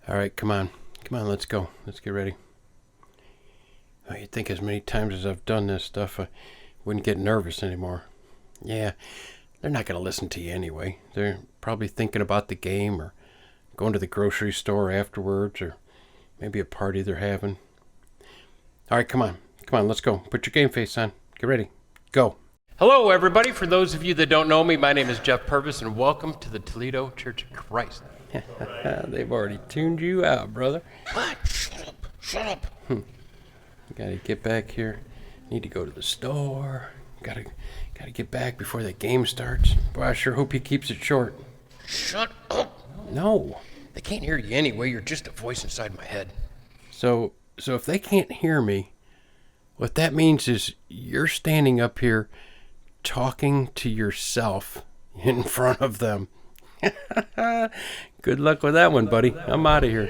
All right, come on, let's go. Let's get ready. Oh, you'd think as many times as I've done this stuff, I wouldn't get nervous anymore. Yeah, they're not going to listen to you anyway. They're probably thinking about the game or going to the grocery store afterwards or maybe a party they're having. All right, come on, let's go. Put your game face on. Get ready. Go. Hello, everybody. For those of you that don't know me, my name is Jeff Purvis, and welcome to the Toledo Church of Christ. They've already tuned you out, brother. What? Shut up. Gotta get back here. Need to go to the store. Gotta get back before the game starts. Boy, I sure hope he keeps it short. Shut up. No. They can't hear you anyway. You're just a voice inside my head. So if they can't hear me, what that means is you're standing up here talking to yourself in front of them. Good luck with that one, buddy. I'm out of here.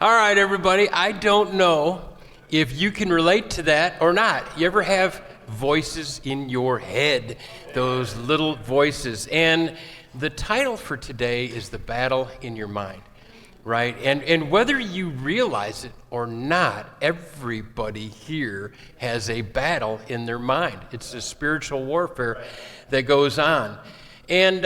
All right, everybody. I don't know if you can relate to that or not. You ever have voices in your head? Those little voices. And the title for today is The Battle in Your Mind. Right? And whether you realize it or not, everybody here has a battle in their mind. It's a spiritual warfare that goes on. And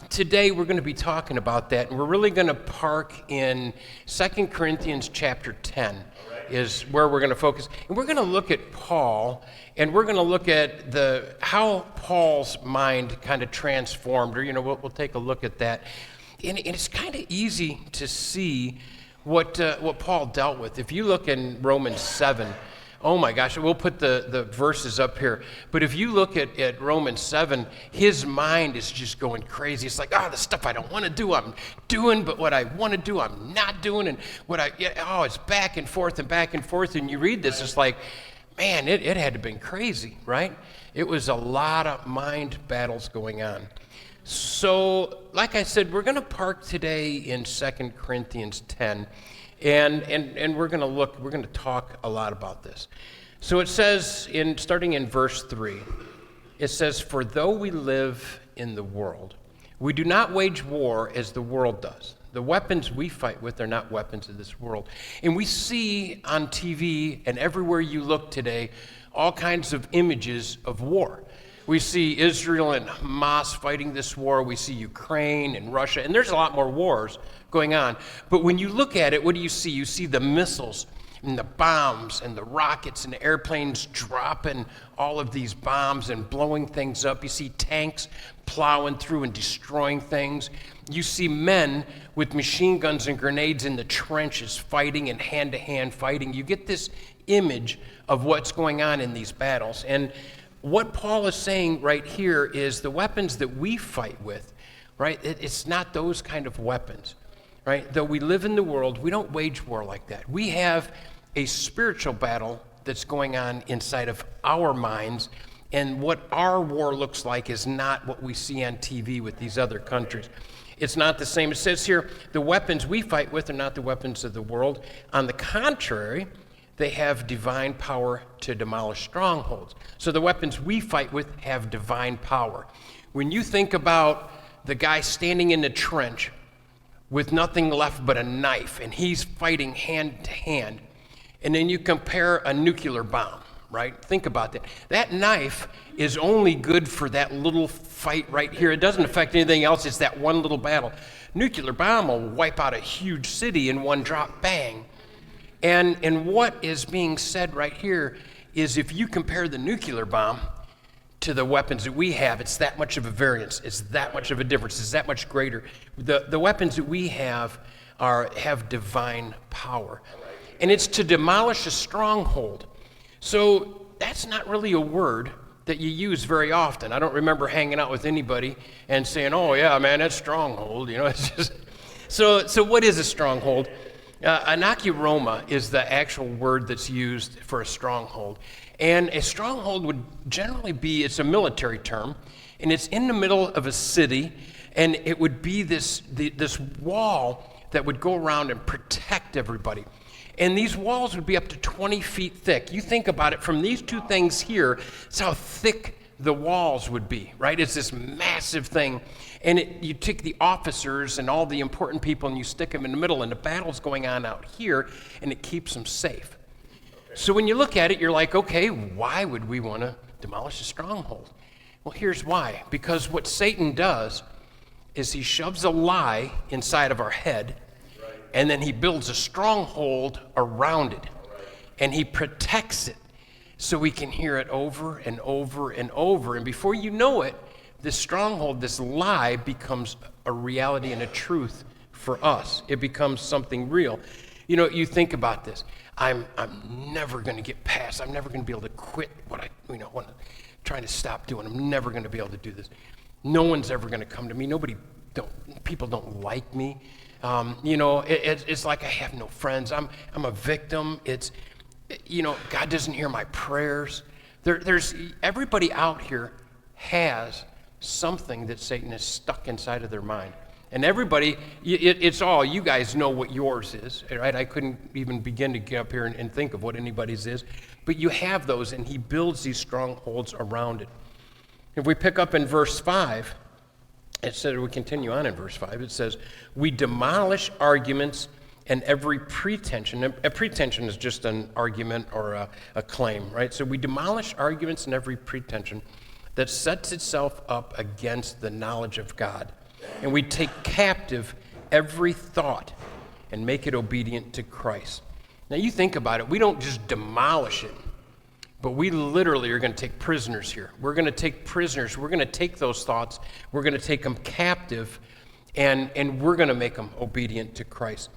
today we're going to be talking about that. And we're really going to park in 2 Corinthians chapter 10 is where we're going to focus. And we're going to look at Paul, and we're going to look at how Paul's mind kind of transformed, or, we'll take a look at that. And it's kind of easy to see what Paul dealt with. If you look in Romans 7, oh my gosh, we'll put the verses up here. But if you look at Romans 7, his mind is just going crazy. It's like, the stuff I don't want to do, I'm doing, but what I want to do, I'm not doing. And it's back and forth. And you read this, it's like, man, it had to have been crazy, right? It was a lot of mind battles going on. So, like I said, we're going to park today in 2 Corinthians 10, and we're going to talk a lot about this. So it says, starting in verse 3, it says, "For though we live in the world, we do not wage war as the world does. The weapons we fight with are not weapons of this world." And we see on TV and everywhere you look today all kinds of images of war. We see Israel and Hamas fighting this war. We see Ukraine and Russia, and there's a lot more wars going on. But when you look at it, what do you see? You see the missiles and the bombs and the rockets and the airplanes dropping all of these bombs and blowing things up. You see tanks plowing through and destroying things. You see men with machine guns and grenades in the trenches fighting and hand-to-hand fighting. You get this image of what's going on in these battles. And what Paul is saying right here is the weapons that we fight with, right? It's not those kind of weapons, right? Though we live in the world, we don't wage war like that. We have a spiritual battle that's going on inside of our minds, and what our war looks like is not what we see on TV with these other countries. It's not the same. It says here, the weapons we fight with are not the weapons of the world. On the contrary, they have divine power to demolish strongholds. So the weapons we fight with have divine power. When you think about the guy standing in the trench with nothing left but a knife, and he's fighting hand to hand, and then you compare a nuclear bomb, right? Think about that. That knife is only good for that little fight right here. It doesn't affect anything else. It's that one little battle. Nuclear bomb will wipe out a huge city in one drop, bang. And what is being said right here is if you compare the nuclear bomb to the weapons that we have, it's that much of a variance. It's that much of a difference. It's that much greater. The weapons that we have have divine power. And it's to demolish a stronghold. So that's not really a word that you use very often. I don't remember hanging out with anybody and saying, "Oh yeah, man, that's stronghold." It's just so what is a stronghold? Anakiroma is the actual word that's used for a stronghold. And a stronghold would generally be, it's a military term, and it's in the middle of a city, and it would be this wall that would go around and protect everybody. And these walls would be up to 20 feet thick. You think about it, from these two things here, it's how thick the walls would be, right? It's this massive thing. And you take the officers and all the important people and you stick them in the middle, and the battle's going on out here, and it keeps them safe. So when you look at it, you're like, okay, why would we want to demolish a stronghold? Well, here's why. Because what Satan does is he shoves a lie inside of our head, and then he builds a stronghold around it, and he protects it so we can hear it over and over and over. And before you know it, this stronghold, this lie, becomes a reality and a truth for us. It becomes something real. You know, you think about this. I'm never going to get past. I'm never going to be able to quit what I'm trying to stop doing. I'm never going to be able to do this. No one's ever going to come to me. People don't like me. It's like I have no friends. I'm a victim. God doesn't hear my prayers. There's everybody out here has something that Satan has stuck inside of their mind. And everybody, it's all, you guys know what yours is, right? I couldn't even begin to get up here and think of what anybody's is. But you have those, and he builds these strongholds around it. If we pick up in verse 5, it says, we continue on in verse 5, it says, we demolish arguments and every pretension. A pretension is just an argument or a claim, right? So we demolish arguments and every pretension that sets itself up against the knowledge of God. And we take captive every thought and make it obedient to Christ. Now you think about it, we don't just demolish it, but we literally are going to take prisoners here. We're going to take prisoners. We're going to take those thoughts. We're going to take them captive, and we're going to make them obedient to Christ.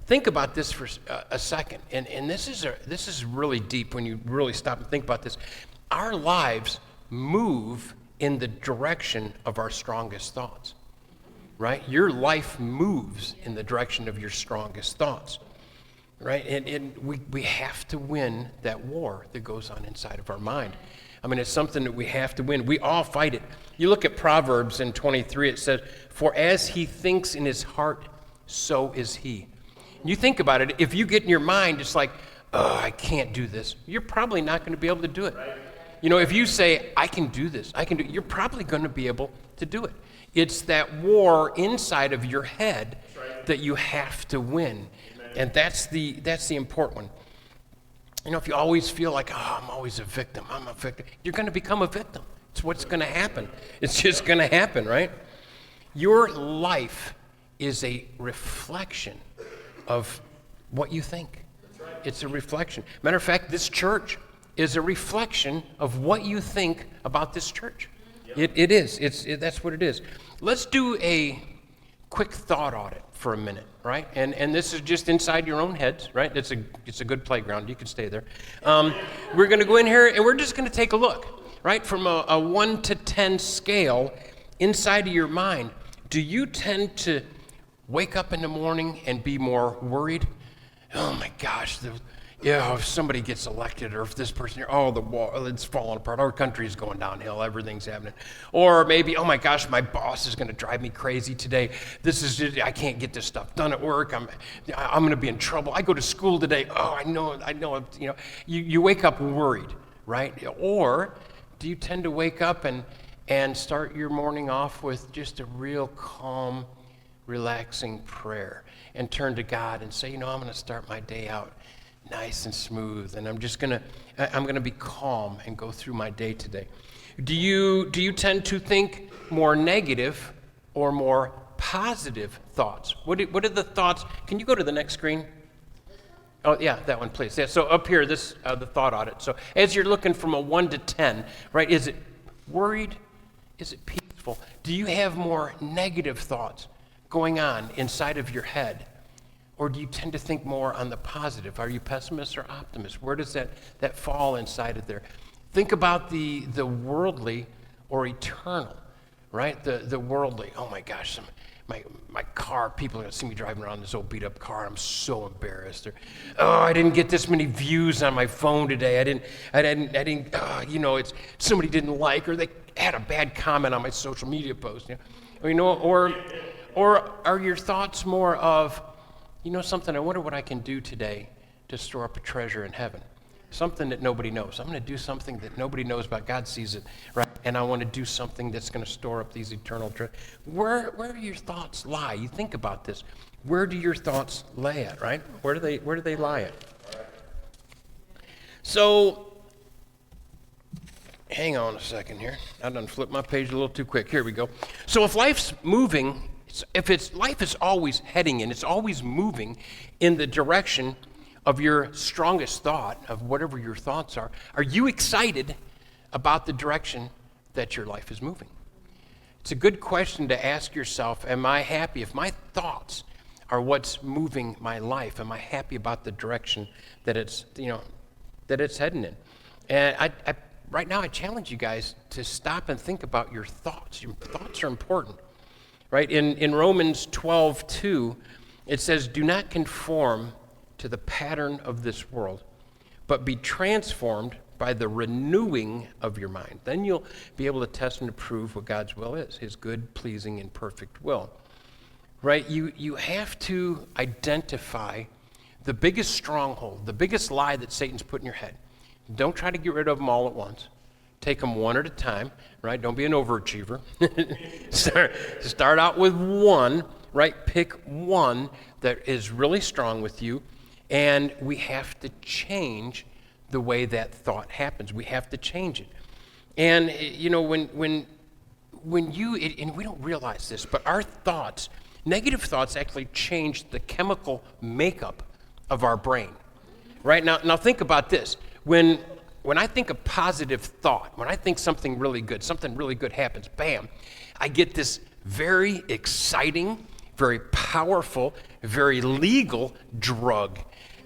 Think about this for a second, and this is really deep when you really stop and think about this. Our lives move in the direction of our strongest thoughts, right? Your life moves in the direction of your strongest thoughts, right? And we have to win that war that goes on inside of our mind. I mean, it's something that we have to win. We all fight it. You look at Proverbs in 23, it says, for as he thinks in his heart, so is he. You think about it, if you get in your mind, it's like, oh, I can't do this, you're probably not going to be able to do it. You know, if you say, I can do this, you're probably going to be able to do it. It's that war inside of your head that you have to win. And that's the important one. You know, if you always feel like, oh, I'm always a victim, you're going to become a victim. It's what's going to happen. It's just going to happen, right? Your life is a reflection of what you think. It's a reflection. Matter of fact, this church is a reflection of what you think about this church. It is. That's what it is. Let's do a quick thought audit for a minute, right? And this is just inside your own heads, right? It's a good playground. You can stay there. We're going to go in here and we're just going to take a look, right? From a 1 to 10 scale inside of your mind. Do you tend to wake up in the morning and be more worried? Oh my gosh, if somebody gets elected, or if this person, the wall, it's falling apart, our country's going downhill, everything's happening. Or maybe, oh my gosh, my boss is going to drive me crazy today. I can't get this stuff done at work. I'm going to be in trouble. I go to school today. Oh, I know. You wake up worried, right? Or do you tend to wake up and start your morning off with just a real calm, relaxing prayer and turn to God and say, I'm going to start my day out nice and smooth, and I'm going to be calm and go through my day today. Do you tend to think more negative or more positive thoughts? What are the thoughts? Can you go to the next screen? Oh yeah, that one, please. Yeah. So up here, the thought audit. So as you're looking from a 1 to 10, right? Is it worried? Is it peaceful? Do you have more negative thoughts going on inside of your head? Or do you tend to think more on the positive? Are you pessimist or optimist? Where does that fall inside of there? Think about the worldly or eternal, right? The worldly. Oh my gosh, my car, people are going to see me driving around this old beat up car. I'm so embarrassed. Or, I didn't get this many views on my phone today. I didn't, it's somebody didn't like, or they had a bad comment on my social media post. Or are your thoughts more of, something, I wonder what I can do today to store up a treasure in heaven. Something that nobody knows. I'm going to do something that nobody knows about. God sees it, right? and I want to do something that's going to store up these eternal treasures. Where do your thoughts lie? You think about this. Where do your thoughts lay at, right? Where do they lie at? So, hang on a second here. I done flipped my page a little too quick. Here we go. So if life's moving, life is always heading in, it's always moving in the direction of your strongest thought, of whatever your thoughts are you excited about the direction that your life is moving? It's a good question to ask yourself, am I happy? If my thoughts are what's moving my life, am I happy about the direction that it's heading in? And I right now I challenge you guys to stop and think about your thoughts. Your thoughts are important, right? In Romans 12:2, it says, do not conform to the pattern of this world, but be transformed by the renewing of your mind. Then you'll be able to test and approve what God's will is, his good, pleasing, and perfect will. Right? You have to identify the biggest stronghold, the biggest lie that Satan's put in your head. Don't try to get rid of them all at once. Take them one at a time, right? Don't be an overachiever. Start out with one, right? Pick one that is really strong with you, and we have to change the way that thought happens. We have to change it. And, when you, and we don't realize this, but our thoughts, negative thoughts actually change the chemical makeup of our brain. Right? Now think about this. When I think a positive thought, when I think something really good happens, bam, I get this very exciting, very powerful, very legal drug.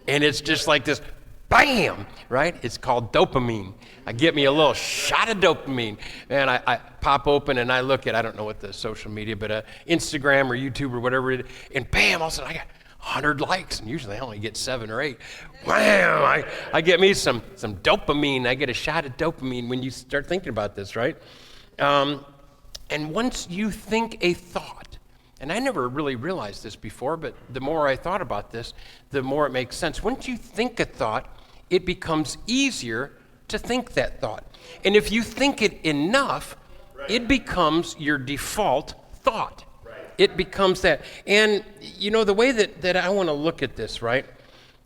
And it's just like this, bam, right? It's called dopamine. I get me a little shot of dopamine, and I pop open and I look at, I don't know what the social media, but Instagram or YouTube or whatever it is, and bam, all of a sudden I got 100 likes, and usually I only get 7 or 8. Wham! I get me some dopamine. I get a shot of dopamine when you start thinking about this, right? And once you think a thought, and I never really realized this before, but the more I thought about this, the more it makes sense. Once you think a thought, it becomes easier to think that thought. And if you think it enough, it becomes your default thought. It becomes that. And, the way that I want to look at this, right?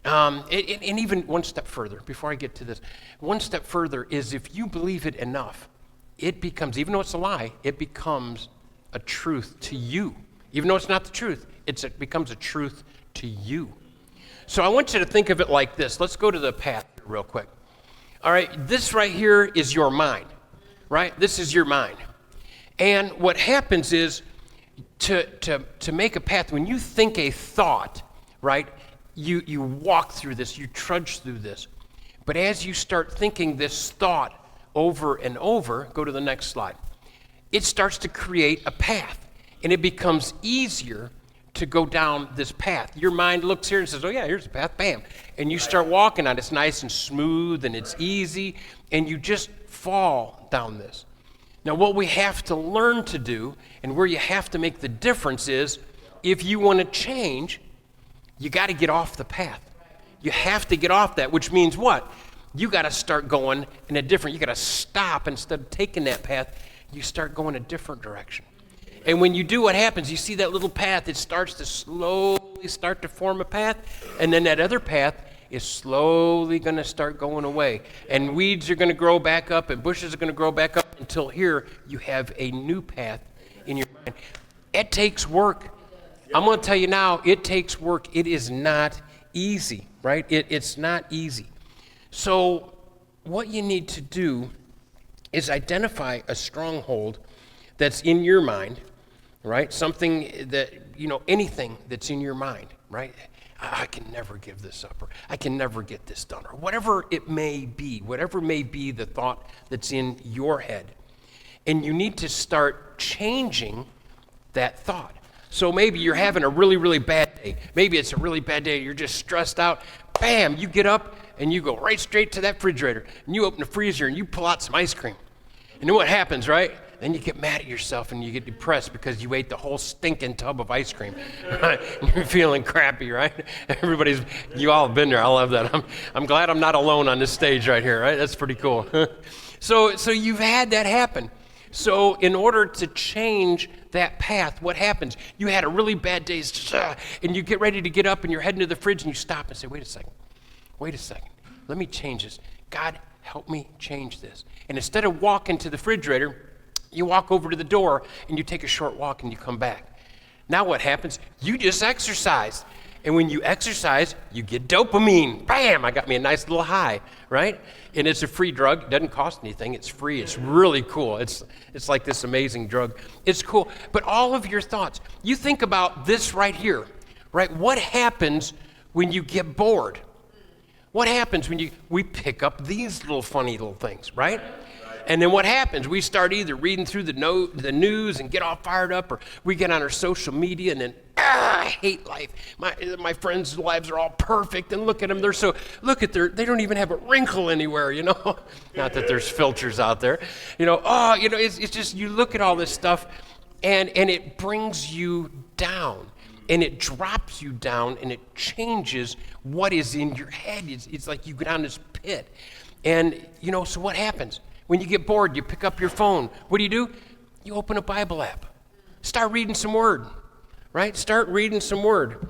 And even one step further, before I get to this, one step further is if you believe it enough, it becomes, even though it's a lie, it becomes a truth to you. Even though it's not the truth, it becomes a truth to you. So I want you to think of it like this. Let's go to the path real quick. All right, this right here is your mind, right? This is your mind. And what happens is, to make a path, when you think a thought, right, you walk through this, you trudge through this. But as you start thinking this thought over and over, go to the next slide, it starts to create a path, and it becomes easier to go down this path. Your mind looks here and says, oh yeah, here's the path, bam. And you start walking on it. It's nice and smooth, and it's easy, and you just fall down this. Now, what we have to learn to do, and where you have to make the difference is, if you want to change, you got to get off the path. You have to get off that, which means what? You got to start going in a different, you got to stop instead of taking that path, you start going a different direction. And when you do, what happens? You see that little path, it starts to slowly start to form a path, and then that other path is slowly going to start going away. And weeds are going to grow back up, and bushes are going to grow back up, until here you have a new path in your mind. It takes work. I'm going to tell you now, it takes work. It is not easy, right? It's not easy. So what you need to do is identify a stronghold that's in your mind, right? Something that, anything that's in your mind, right? I can never give this up, or I can never get this done, or whatever it may be, whatever may be the thought that's in your head. And you need to start changing that thought. So maybe you're having a really, really bad day. Maybe it's a really bad day. You're just stressed out. Bam, you get up and you go right straight to that refrigerator, and you open the freezer and you pull out some ice cream. And then what happens, right? Then you get mad at yourself and you get depressed because you ate the whole stinking tub of ice cream. Right? You're feeling crappy, right? You all have been there. I love that. I'm glad I'm not alone on this stage right here, right? That's pretty cool. So you've had that happen. So in order to change that path, what happens? You had a really bad day, and you get ready to get up, and you're heading to the fridge, and you stop and say, wait a second, let me change this. God, help me change this. And instead of walking to the refrigerator, you walk over to the door, and you take a short walk, and you come back. Now what happens? You just exercised. And when you exercise, you get dopamine. Bam! I got me a nice little high, right? And it's a free drug. It doesn't cost anything. It's free. It's really cool. It's like this amazing drug. It's cool. But all of your thoughts, you think about this right here, right? What happens when you get bored? What happens when we pick up these little funny little things, right? And then what happens? We start either reading through the news and get all fired up, or we get on our social media and then, I hate life. My friends' lives are all perfect, and look at them. They don't even have a wrinkle anywhere, you know? Not that there's filters out there. It's just, you look at all this stuff, and it brings you down, and it drops you down, and it changes what is in your head. It's like you go down this pit. And, so what happens? When you get bored, you pick up your phone. What do? You open a Bible app. Start reading some Word, right? Start reading some Word.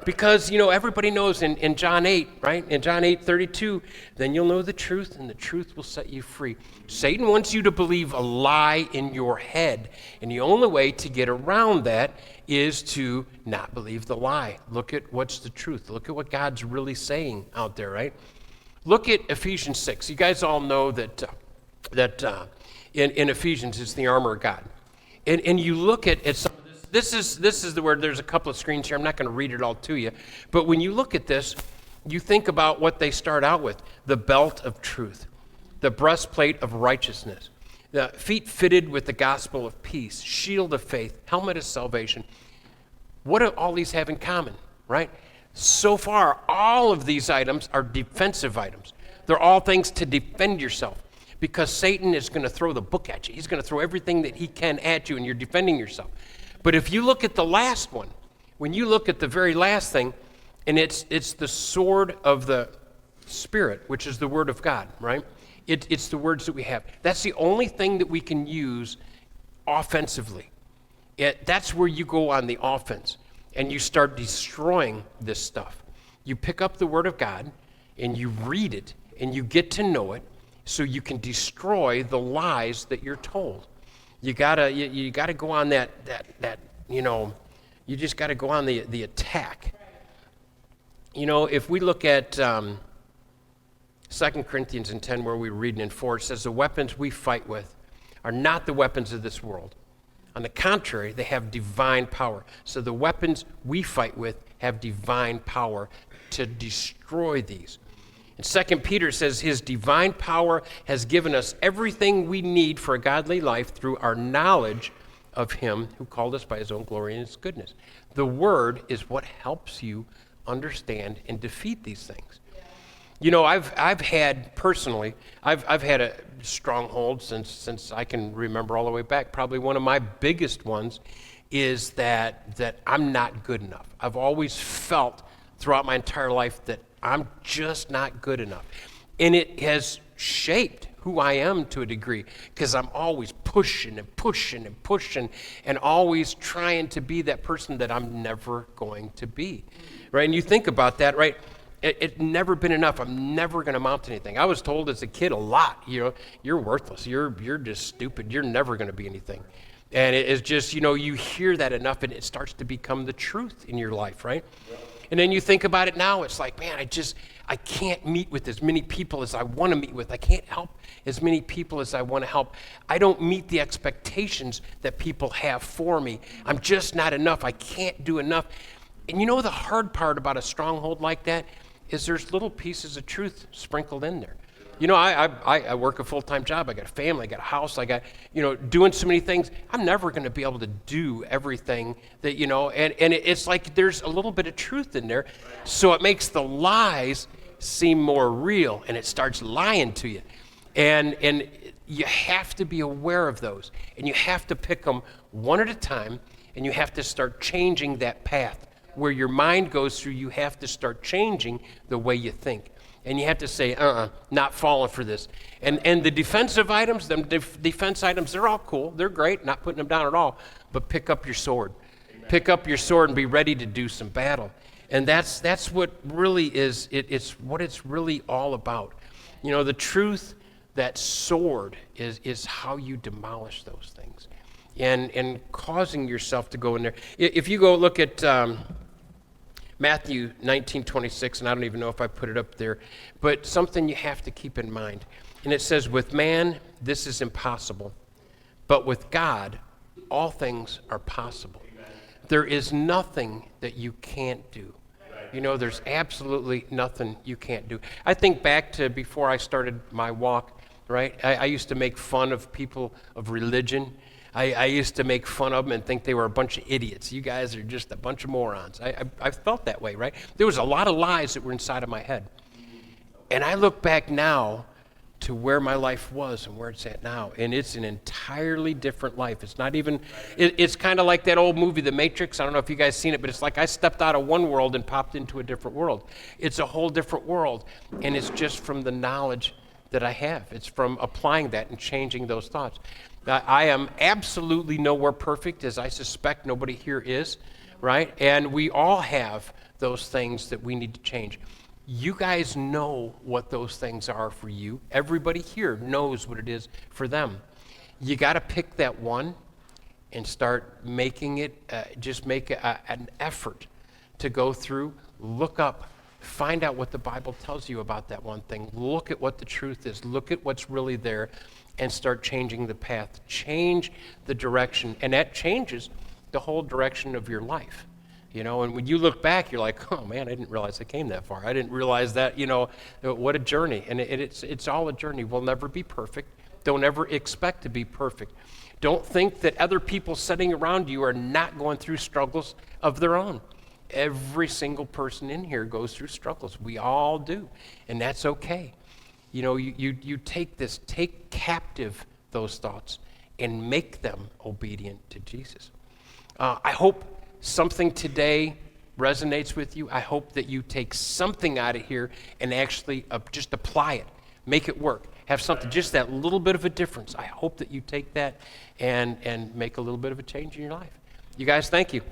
Because, everybody knows in John 8, right? In John 8:32, then you'll know the truth, and the truth will set you free. Satan wants you to believe a lie in your head. And the only way to get around that is to not believe the lie. Look at what's the truth. Look at what God's really saying out there, right? Look at Ephesians 6. You guys all know that in Ephesians it's the armor of God. And you look at some of this. This is the word. There's a couple of screens here. I'm not going to read it all to you. But when you look at this, you think about what they start out with. The belt of truth. The breastplate of righteousness. The feet fitted with the gospel of peace. Shield of faith. Helmet of salvation. What do all these have in common, right? So far, all of these items are defensive items. They're all things to defend yourself. Because Satan is going to throw the book at you. He's going to throw everything that he can at you, and you're defending yourself. But if you look at the last one, when you look at the very last thing, and it's the sword of the Spirit, which is the Word of God, right? It's the words that we have. That's the only thing that we can use offensively. That's where you go on the offense, and you start destroying this stuff. You pick up the Word of God, and you read it, and you get to know it, so you can destroy the lies that you're told. You gotta go on that you just gotta go on the attack. If we look at 2 Corinthians 10, where we're reading in 4, it says the weapons we fight with are not the weapons of this world. On the contrary, they have divine power. So the weapons we fight with have divine power to destroy these. And 2 Peter says his divine power has given us everything we need for a godly life through our knowledge of him who called us by his own glory and his goodness. The word is what helps you understand and defeat these things. I've had a stronghold since I can remember all the way back. Probably one of my biggest ones is that I'm not good enough. I've always felt throughout my entire life that I'm just not good enough. And it has shaped who I am to a degree, because I'm always pushing and always trying to be that person that I'm never going to be, right? And you think about that, right? It's never been enough. I'm never going to amount to anything. I was told as a kid a lot, you're worthless. You're just stupid. You're never going to be anything. And it's just, you hear that enough, and it starts to become the truth in your life, right? Yeah. And then you think about it now, it's like, man, I can't meet with as many people as I want to meet with. I can't help as many people as I want to help. I don't meet the expectations that people have for me. I'm just not enough. I can't do enough. And the hard part about a stronghold like that is there's little pieces of truth sprinkled in there. I work a full-time job. I got a family. I got a house. I got, doing so many things. I'm never going to be able to do everything that, and it's like there's a little bit of truth in there. So it makes the lies seem more real, and it starts lying to you. And you have to be aware of those, and you have to pick them one at a time, and you have to start changing that path. Where your mind goes through, you have to start changing the way you think. And you have to say, not falling for this. And the defensive items, defense items, they're all cool. They're great, not putting them down at all. But pick up your sword. Amen. Pick up your sword and be ready to do some battle. And that's what really is, it's what it's really all about. You know, the truth, that sword is how you demolish those things. And causing yourself to go in there. If you go look at Matthew 19:26, and I don't even know if I put it up there, but something you have to keep in mind. And it says, with man, this is impossible, but with God, all things are possible. Amen. There is nothing that you can't do. Right. You know, there's absolutely nothing you can't do. I think back to before I started my walk, right? I used to make fun of people of religion. I used to make fun of them and think they were a bunch of idiots. You guys are just a bunch of morons. I felt that way, right? There was a lot of lies that were inside of my head. And I look back now to where my life was and where it's at now, and it's an entirely different life. It's not even, it's kind of like that old movie, The Matrix. I don't know if you guys seen it, but it's like I stepped out of one world and popped into a different world. It's a whole different world, and it's just from the knowledge that I have. It's from applying that and changing those thoughts. I am absolutely nowhere perfect, as I suspect nobody here is, right? And we all have those things that we need to change. You guys know what those things are for you. Everybody here knows what it is for them. You got to pick that one and start making it, just make an effort to go through, look up, find out what the Bible tells you about that one thing. Look at what the truth is. Look at what's really there and start changing the path. Change the direction. And that changes the whole direction of your life. You know, and when you look back, you're like, oh man, I didn't realize I came that far. I didn't realize that, you know, what a journey. And it's all a journey. We'll never be perfect. Don't ever expect to be perfect. Don't think that other people sitting around you are not going through struggles of their own. Every single person in here goes through struggles. We all do. And that's okay. You know, you take captive those thoughts and make them obedient to Jesus. I hope something today resonates with you. I hope that you take something out of here and actually just apply it. Make it work. Have something, just that little bit of a difference. I hope that you take that and make a little bit of a change in your life. You guys, thank you.